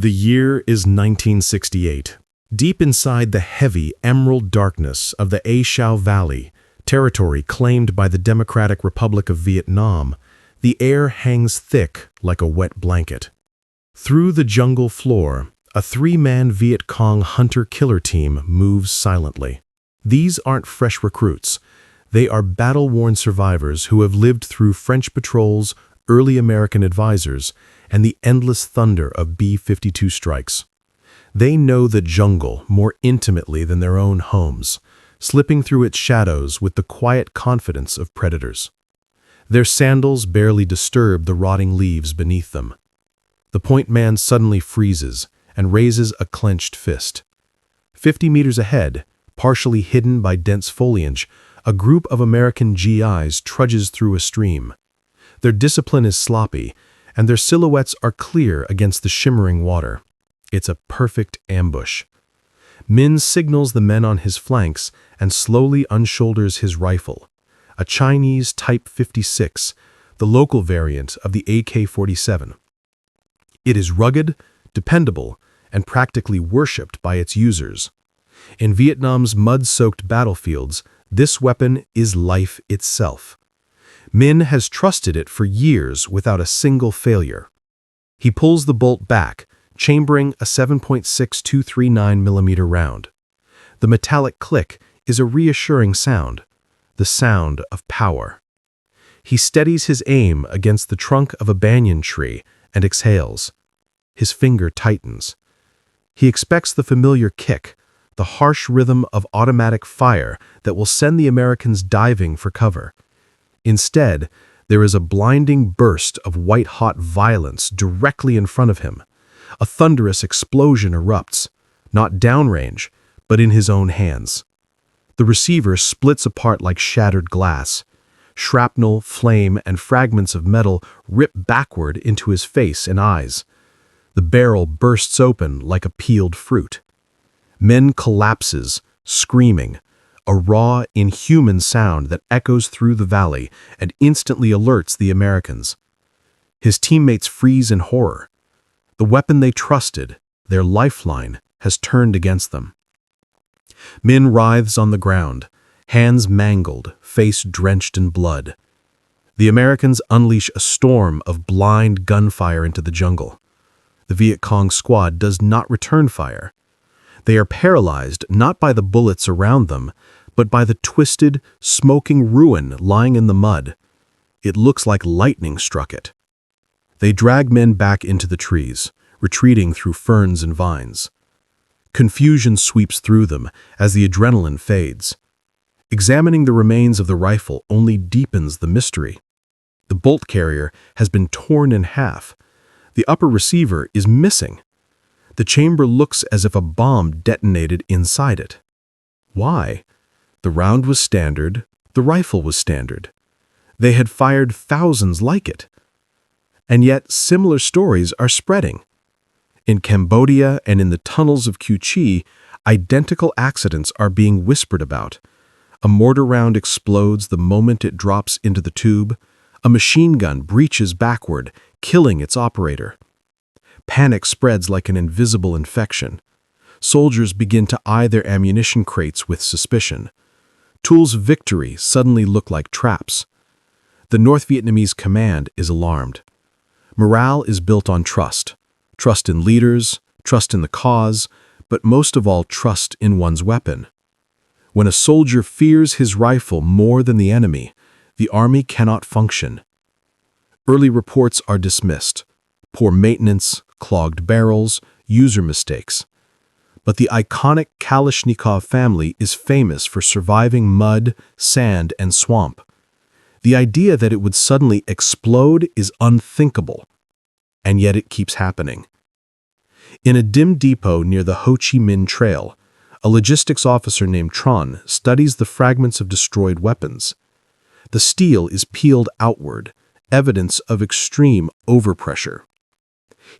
The year is 1968. Deep inside the heavy emerald darkness of the A Shau Valley, territory claimed by the Democratic Republic of Vietnam, the air hangs thick like a wet blanket. Through the jungle floor, a three-man Viet Cong hunter-killer team moves silently. These aren't fresh recruits. They are battle-worn survivors who have lived through French patrols, early American advisors, and the endless thunder of B-52 strikes. They know the jungle more intimately than their own homes, slipping through its shadows with the quiet confidence of predators. Their sandals barely disturb the rotting leaves beneath them. The point man suddenly freezes and raises a clenched fist. 50 meters ahead, partially hidden by dense foliage, a group of American GIs trudges through a stream. Their discipline is sloppy, and their silhouettes are clear against the shimmering water. It's a perfect ambush. Min signals the men on his flanks and slowly unshoulders his rifle, a Chinese Type 56, the local variant of the AK-47. It is rugged, dependable, and practically worshipped by its users. In Vietnam's mud-soaked battlefields, this weapon is life itself. Min has trusted it for years without a single failure. He pulls the bolt back, chambering a 7.6239mm round. The metallic click is a reassuring sound, the sound of power. He steadies his aim against the trunk of a banyan tree and exhales. His finger tightens. He expects the familiar kick, the harsh rhythm of automatic fire that will send the Americans diving for cover. Instead, there is a blinding burst of white-hot violence directly in front of him. A thunderous explosion erupts, not downrange, but in his own hands. The receiver splits apart like shattered glass. Shrapnel, flame, and fragments of metal rip backward into his face and eyes. The barrel bursts open like a peeled fruit. Min collapses, screaming, a raw, inhuman sound that echoes through the valley and instantly alerts the Americans. His teammates freeze in horror. The weapon they trusted, their lifeline, has turned against them. Min writhes on the ground, hands mangled, face drenched in blood. The Americans unleash a storm of blind gunfire into the jungle. The Viet Cong squad does not return fire. They are paralyzed not by the bullets around them, but by the twisted, smoking ruin lying in the mud. It looks like lightning struck it. They drag men back into the trees, retreating through ferns and vines. Confusion sweeps through them as the adrenaline fades. Examining the remains of the rifle only deepens the mystery. The bolt carrier has been torn in half. The upper receiver is missing. The chamber looks as if a bomb detonated inside it. Why? The round was standard, the rifle was standard. They had fired thousands like it. And yet similar stories are spreading. In Cambodia and in the tunnels of Cu Chi, identical accidents are being whispered about. A mortar round explodes the moment it drops into the tube. A machine gun breaches backward, killing its operator. Panic spreads like an invisible infection. Soldiers begin to eye their ammunition crates with suspicion. Tools of victory suddenly look like traps. The North Vietnamese command is alarmed. Morale is built on trust. Trust in leaders, trust in the cause, but most of all trust in one's weapon. When a soldier fears his rifle more than the enemy, the army cannot function. Early reports are dismissed. Poor maintenance, clogged barrels, user mistakes. But the iconic Kalashnikov family is famous for surviving mud, sand, and swamp. The idea that it would suddenly explode is unthinkable, and yet it keeps happening. In a dim depot near the Ho Chi Minh Trail, a logistics officer named Tron studies the fragments of destroyed weapons. The steel is peeled outward, evidence of extreme overpressure.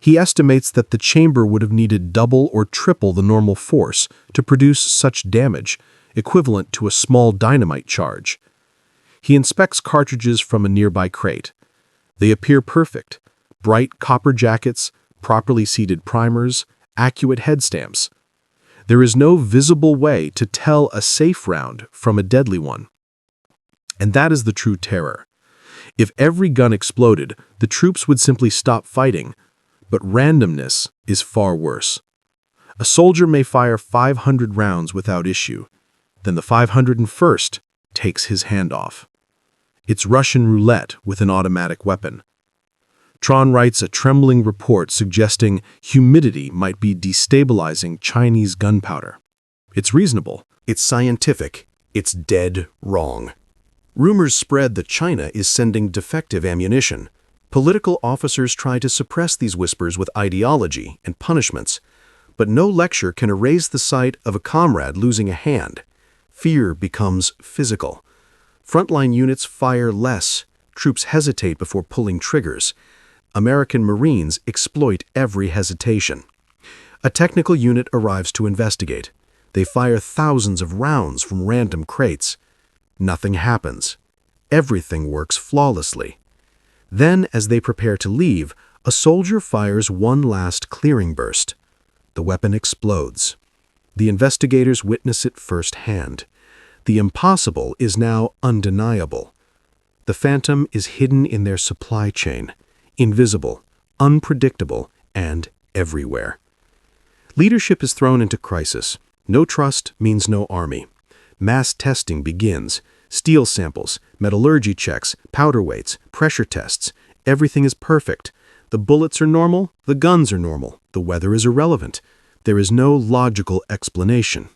He estimates that the chamber would have needed double or triple the normal force to produce such damage, equivalent to a small dynamite charge. He inspects cartridges from a nearby crate. They appear perfect, bright copper jackets, properly seeded primers, accurate head stamps. There is no visible way to tell a safe round from a deadly one. And that is the true terror. If every gun exploded, the troops would simply stop fighting. But randomness is far worse. A soldier may fire 500 rounds without issue. Then the 501st takes his hand off. It's Russian roulette with an automatic weapon. Tron writes a trembling report suggesting humidity might be destabilizing Chinese gunpowder. It's reasonable. It's scientific. It's dead wrong. Rumors spread that China is sending defective ammunition. Political officers try to suppress these whispers with ideology and punishments. But no lecture can erase the sight of a comrade losing a hand. Fear becomes physical. Frontline units fire less. Troops hesitate before pulling triggers. American Marines exploit every hesitation. A technical unit arrives to investigate. They fire thousands of rounds from random crates. Nothing happens. Everything works flawlessly. Then, as they prepare to leave, a soldier fires one last clearing burst. The weapon explodes. The investigators witness it firsthand. The impossible is now undeniable. The phantom is hidden in their supply chain, invisible, unpredictable, and everywhere. Leadership is thrown into crisis. No trust means no army. Mass testing begins. Steel samples, metallurgy checks, powder weights, pressure tests. Everything is perfect. The bullets are normal, the guns are normal, the weather is irrelevant. There is no logical explanation.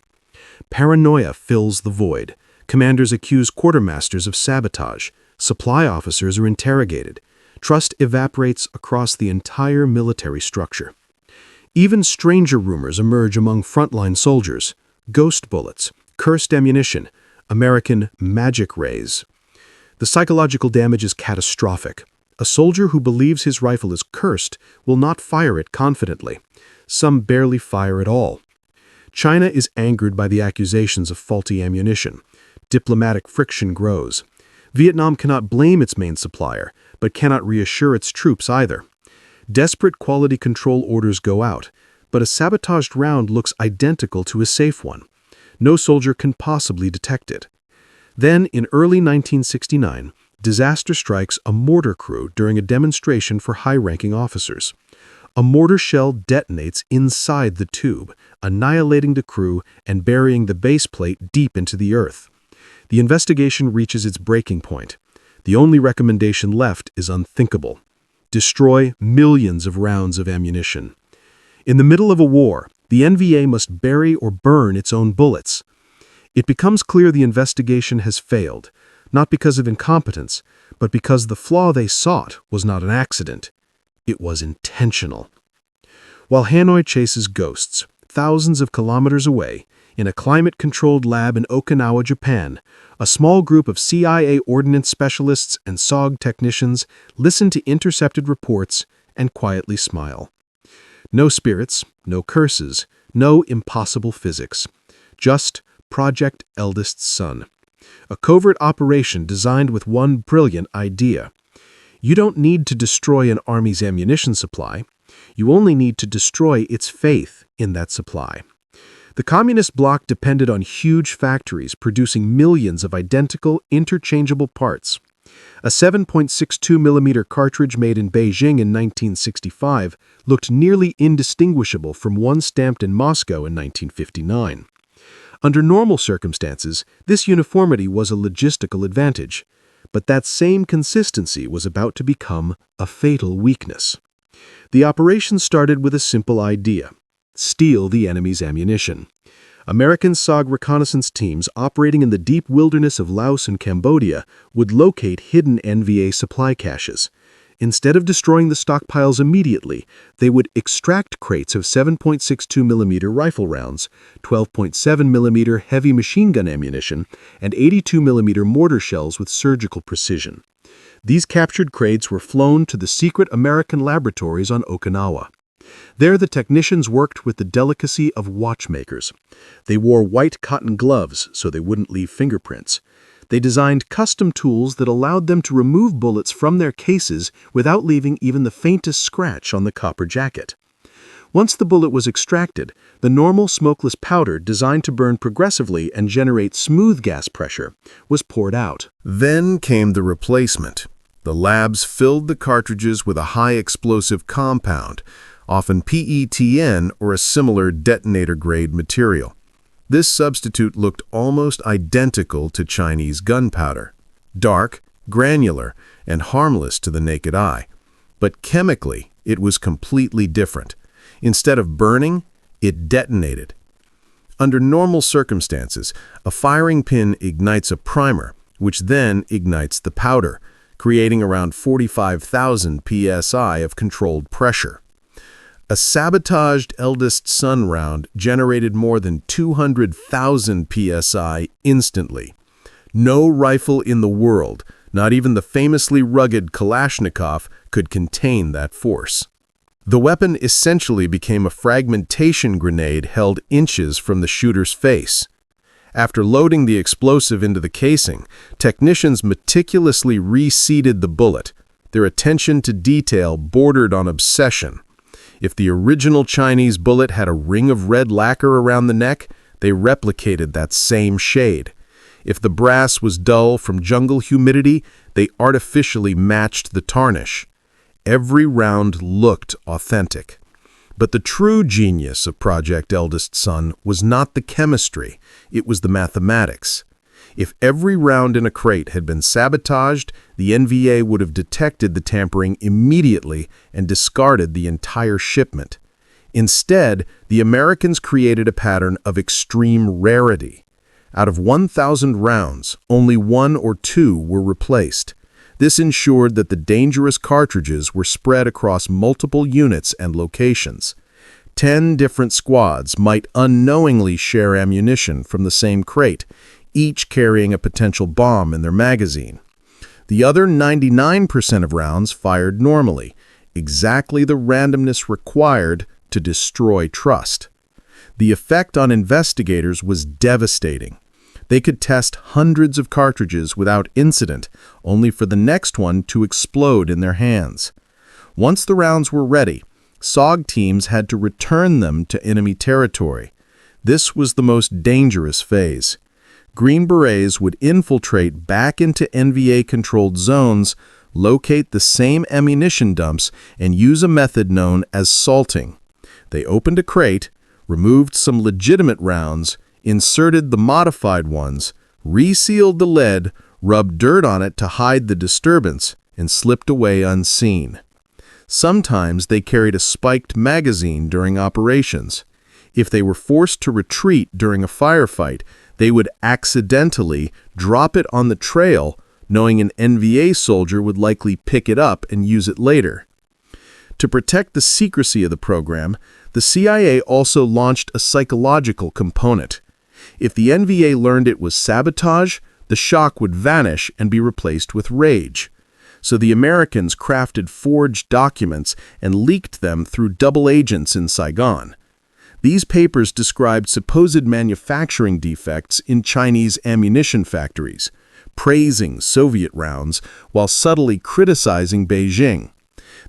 Paranoia fills the void. Commanders accuse quartermasters of sabotage. Supply officers are interrogated. Trust evaporates across the entire military structure. Even stranger rumors emerge among frontline soldiers. Ghost bullets, cursed ammunition, American magic rays. The psychological damage is catastrophic. A soldier who believes his rifle is cursed will not fire it confidently. Some barely fire at all. China is angered by the accusations of faulty ammunition. Diplomatic friction grows. Vietnam cannot blame its main supplier, but cannot reassure its troops either. Desperate quality control orders go out, but a sabotaged round looks identical to a safe one. No soldier can possibly detect it. Then, in early 1969, disaster strikes a mortar crew during a demonstration for high-ranking officers. A mortar shell detonates inside the tube, annihilating the crew and burying the base plate deep into the earth. The investigation reaches its breaking point. The only recommendation left is unthinkable. Destroy millions of rounds of ammunition. In the middle of a war, the NVA must bury or burn its own bullets. It becomes clear the investigation has failed, not because of incompetence, but because the flaw they sought was not an accident. It was intentional. While Hanoi chases ghosts, thousands of kilometers away, in a climate-controlled lab in Okinawa, Japan, a small group of CIA ordnance specialists and SOG technicians listen to intercepted reports and quietly smile. No spirits, no curses, no impossible physics. Just Project Eldest Son. A covert operation designed with one brilliant idea. You don't need to destroy an army's ammunition supply. You only need to destroy its faith in that supply. The communist bloc depended on huge factories producing millions of identical, interchangeable parts. A 7.62mm cartridge made in Beijing in 1965 looked nearly indistinguishable from one stamped in Moscow in 1959. Under normal circumstances, this uniformity was a logistical advantage, but that same consistency was about to become a fatal weakness. The operation started with a simple idea: steal the enemy's ammunition. American SOG reconnaissance teams operating in the deep wilderness of Laos and Cambodia would locate hidden NVA supply caches. Instead of destroying the stockpiles immediately, they would extract crates of 7.62mm rifle rounds, 12.7mm heavy machine gun ammunition, and 82mm mortar shells with surgical precision. These captured crates were flown to the secret American laboratories on Okinawa. There, the technicians worked with the delicacy of watchmakers. They wore white cotton gloves so they wouldn't leave fingerprints. They designed custom tools that allowed them to remove bullets from their cases without leaving even the faintest scratch on the copper jacket. Once the bullet was extracted, the normal smokeless powder designed to burn progressively and generate smooth gas pressure was poured out. Then came the replacement. The labs filled the cartridges with a high explosive compound, often PETN or a similar detonator-grade material. This substitute looked almost identical to Chinese gunpowder, dark, granular, and harmless to the naked eye. But chemically, it was completely different. Instead of burning, it detonated. Under normal circumstances, a firing pin ignites a primer, which then ignites the powder, creating around 45,000 psi of controlled pressure. A sabotaged eldest son round generated more than 200,000 psi instantly. No rifle in the world, not even the famously rugged Kalashnikov, could contain that force. The weapon essentially became a fragmentation grenade held inches from the shooter's face. After loading the explosive into the casing, technicians meticulously reseated the bullet. Their attention to detail bordered on obsession. If the original Chinese bullet had a ring of red lacquer around the neck, they replicated that same shade. If the brass was dull from jungle humidity, they artificially matched the tarnish. Every round looked authentic. But the true genius of Project Eldest Son was not the chemistry, it was the mathematics. If every round in a crate had been sabotaged, the NVA would have detected the tampering immediately and discarded the entire shipment. Instead, the Americans created a pattern of extreme rarity. Out of 1,000 rounds, only 1 or 2 were replaced. This ensured that the dangerous cartridges were spread across multiple units and locations. 10 different squads might unknowingly share ammunition from the same crate, each carrying a potential bomb in their magazine. The other 99% of rounds fired normally, exactly the randomness required to destroy trust. The effect on investigators was devastating. They could test hundreds of cartridges without incident, only for the next one to explode in their hands. Once the rounds were ready, SOG teams had to return them to enemy territory. This was the most dangerous phase. Green Berets would infiltrate back into NVA-controlled zones, locate the same ammunition dumps, and use a method known as salting. They opened a crate, removed some legitimate rounds, inserted the modified ones, resealed the lead, rubbed dirt on it to hide the disturbance, and slipped away unseen. Sometimes they carried a spiked magazine during operations. If they were forced to retreat during a firefight, they would accidentally drop it on the trail, knowing an NVA soldier would likely pick it up and use it later. To protect the secrecy of the program, the CIA also launched a psychological component. If the NVA learned it was sabotage, the shock would vanish and be replaced with rage. So the Americans crafted forged documents and leaked them through double agents in Saigon. These papers described supposed manufacturing defects in Chinese ammunition factories, praising Soviet rounds while subtly criticizing Beijing.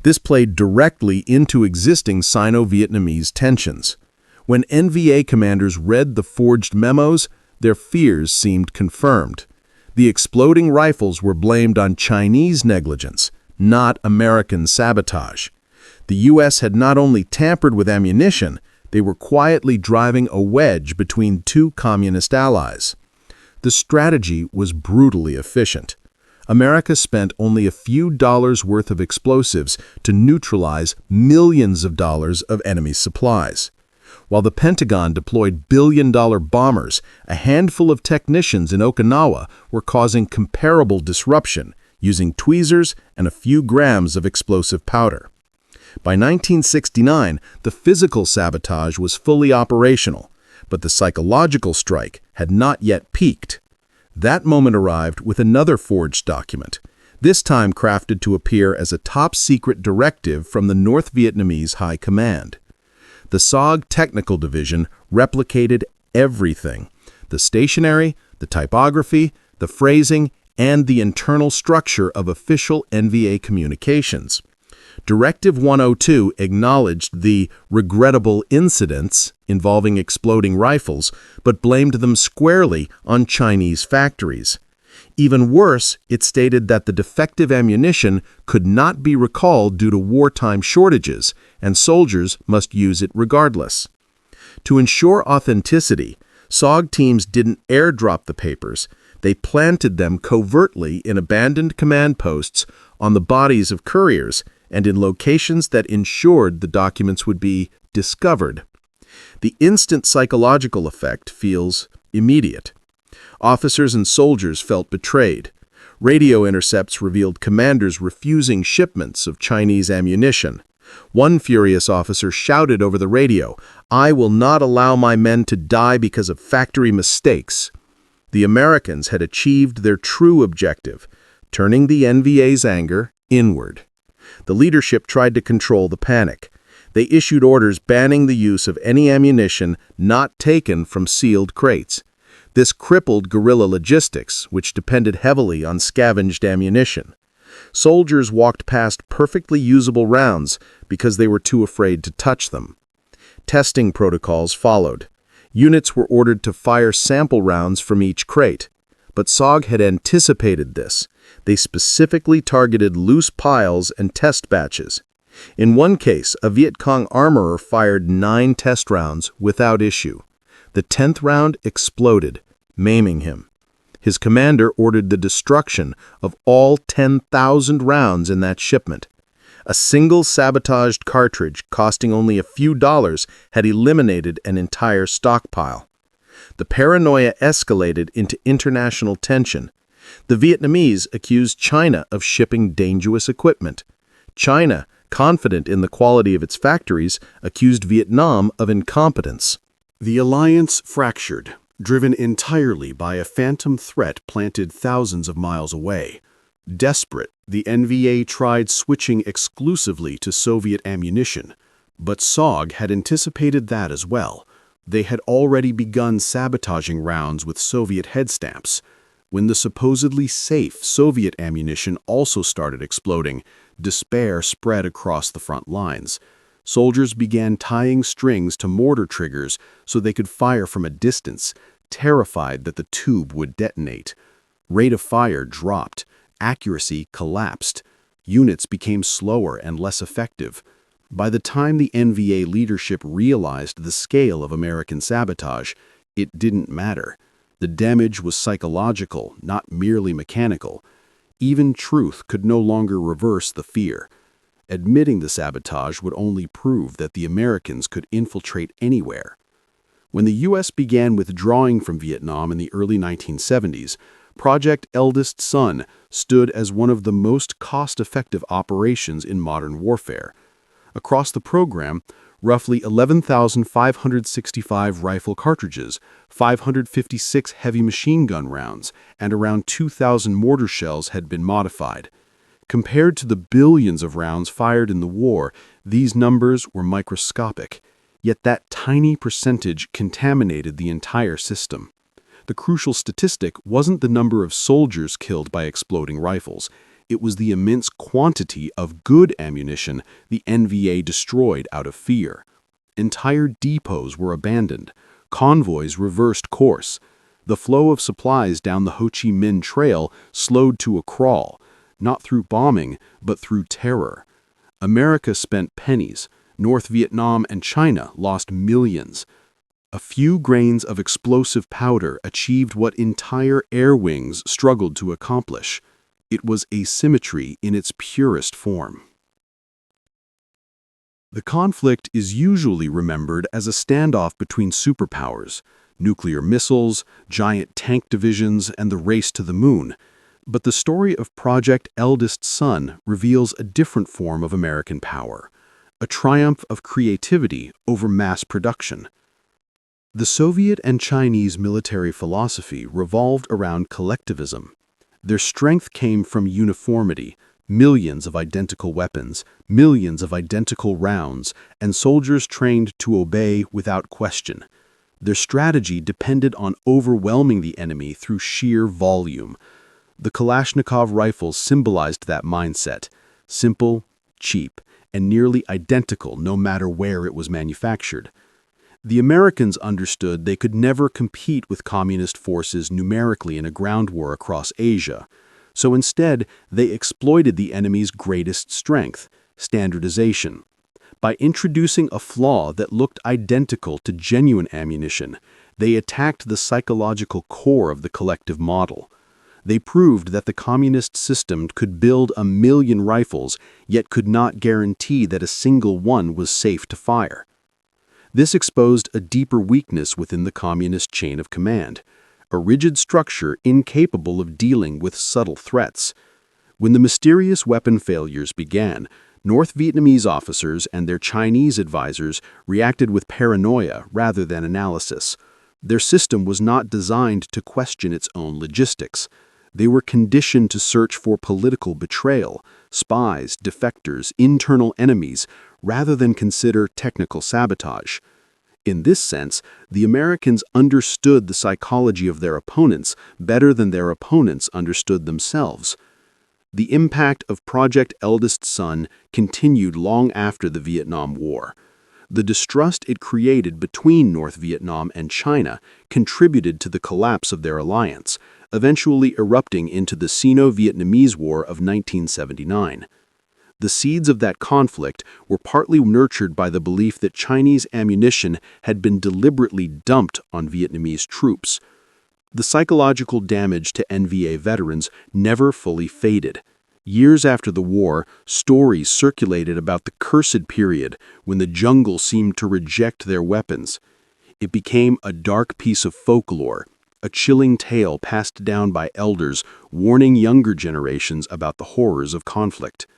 This played directly into existing Sino-Vietnamese tensions. When NVA commanders read the forged memos, their fears seemed confirmed. The exploding rifles were blamed on Chinese negligence, not American sabotage. The U.S. had not only tampered with ammunition, they were quietly driving a wedge between two communist allies. The strategy was brutally efficient. America spent only a few dollars worth of explosives to neutralize millions of dollars of enemy supplies. While the Pentagon deployed billion-dollar bombers, a handful of technicians in Okinawa were causing comparable disruption, using tweezers and a few grams of explosive powder. By 1969, the physical sabotage was fully operational, but the psychological strike had not yet peaked. That moment arrived with another forged document, this time crafted to appear as a top-secret directive from the North Vietnamese High Command. The SOG Technical Division replicated everything: the stationery, the typography, the phrasing, and the internal structure of official NVA communications. Directive 102 acknowledged the regrettable incidents involving exploding rifles, but blamed them squarely on Chinese factories. Even worse, it stated that the defective ammunition could not be recalled due to wartime shortages, and soldiers must use it regardless. To ensure authenticity, SOG teams didn't airdrop the papers. They planted them covertly in abandoned command posts, on the bodies of couriers, and in locations that ensured the documents would be discovered. The instant psychological effect feels immediate. Officers and soldiers felt betrayed. Radio intercepts revealed commanders refusing shipments of Chinese ammunition. One furious officer shouted over the radio, "I will not allow my men to die because of factory mistakes." The Americans had achieved their true objective, turning the NVA's anger inward. The leadership tried to control the panic. They issued orders banning the use of any ammunition not taken from sealed crates. This crippled guerrilla logistics, which depended heavily on scavenged ammunition. Soldiers walked past perfectly usable rounds because they were too afraid to touch them. Testing protocols followed. Units were ordered to fire sample rounds from each crate. But SOG had anticipated this. They specifically targeted loose piles and test batches. In one case, a Viet Cong armorer fired 9 test rounds without issue. The 10th round exploded, maiming him. His commander ordered the destruction of all 10,000 rounds in that shipment. A single sabotaged cartridge costing only a few dollars had eliminated an entire stockpile. The paranoia escalated into international tension. The Vietnamese accused China of shipping dangerous equipment. China, confident in the quality of its factories, accused Vietnam of incompetence. The alliance fractured, driven entirely by a phantom threat planted thousands of miles away. Desperate, the NVA tried switching exclusively to Soviet ammunition, but SOG had anticipated that as well. They had already begun sabotaging rounds with Soviet head stamps. When the supposedly safe Soviet ammunition also started exploding, despair spread across the front lines. Soldiers began tying strings to mortar triggers so they could fire from a distance, terrified that the tube would detonate. Rate of fire dropped. Accuracy collapsed. Units became slower and less effective. By the time the NVA leadership realized the scale of American sabotage, it didn't matter. The damage was psychological, not merely mechanical. Even truth could no longer reverse the fear. Admitting the sabotage would only prove that the Americans could infiltrate anywhere. When the U.S. began withdrawing from Vietnam in the early 1970s, Project Eldest Son stood as one of the most cost-effective operations in modern warfare. Across the program, roughly 11,565 rifle cartridges, 556 heavy machine gun rounds, and around 2,000 mortar shells had been modified. Compared to the billions of rounds fired in the war, these numbers were microscopic. Yet that tiny percentage contaminated the entire system. The crucial statistic wasn't the number of soldiers killed by exploding rifles. It was the immense quantity of good ammunition the NVA destroyed out of fear. Entire depots were abandoned. Convoys reversed course. The flow of supplies down the Ho Chi Minh Trail slowed to a crawl, not through bombing, but through terror. America spent pennies. North Vietnam and China lost millions. A few grains of explosive powder achieved what entire air wings struggled to accomplish. It was asymmetry in its purest form. The conflict is usually remembered as a standoff between superpowers, nuclear missiles, giant tank divisions, and the race to the moon. But the story of Project Eldest Son reveals a different form of American power, a triumph of creativity over mass production. The Soviet and Chinese military philosophy revolved around collectivism. Their strength came from uniformity, millions of identical weapons, millions of identical rounds, and soldiers trained to obey without question. Their strategy depended on overwhelming the enemy through sheer volume. The Kalashnikov rifles symbolized that mindset: simple, cheap, and nearly identical no matter where it was manufactured. The Americans understood they could never compete with communist forces numerically in a ground war across Asia, so instead they exploited the enemy's greatest strength, standardization. By introducing a flaw that looked identical to genuine ammunition, they attacked the psychological core of the collective model. They proved that the communist system could build 1,000,000 rifles, yet could not guarantee that a single one was safe to fire. This exposed a deeper weakness within the communist chain of command, a rigid structure incapable of dealing with subtle threats. When the mysterious weapon failures began, North Vietnamese officers and their Chinese advisors reacted with paranoia rather than analysis. Their system was not designed to question its own logistics. They were conditioned to search for political betrayal, spies, defectors, internal enemies, rather than consider technical sabotage. In this sense, the Americans understood the psychology of their opponents better than their opponents understood themselves. The impact of Project Eldest Son continued long after the Vietnam War. The distrust it created between North Vietnam and China contributed to the collapse of their alliance, eventually erupting into the Sino-Vietnamese War of 1979. The seeds of that conflict were partly nurtured by the belief that Chinese ammunition had been deliberately dumped on Vietnamese troops. The psychological damage to NVA veterans never fully faded. Years after the war, stories circulated about the cursed period when the jungle seemed to reject their weapons. It became a dark piece of folklore, a chilling tale passed down by elders warning younger generations about the horrors of conflict.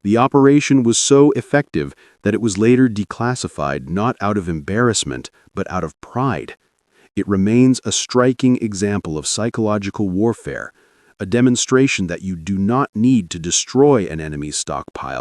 The operation was so effective that it was later declassified not out of embarrassment, but out of pride. It remains a striking example of psychological warfare, a demonstration that you do not need to destroy an enemy's stockpile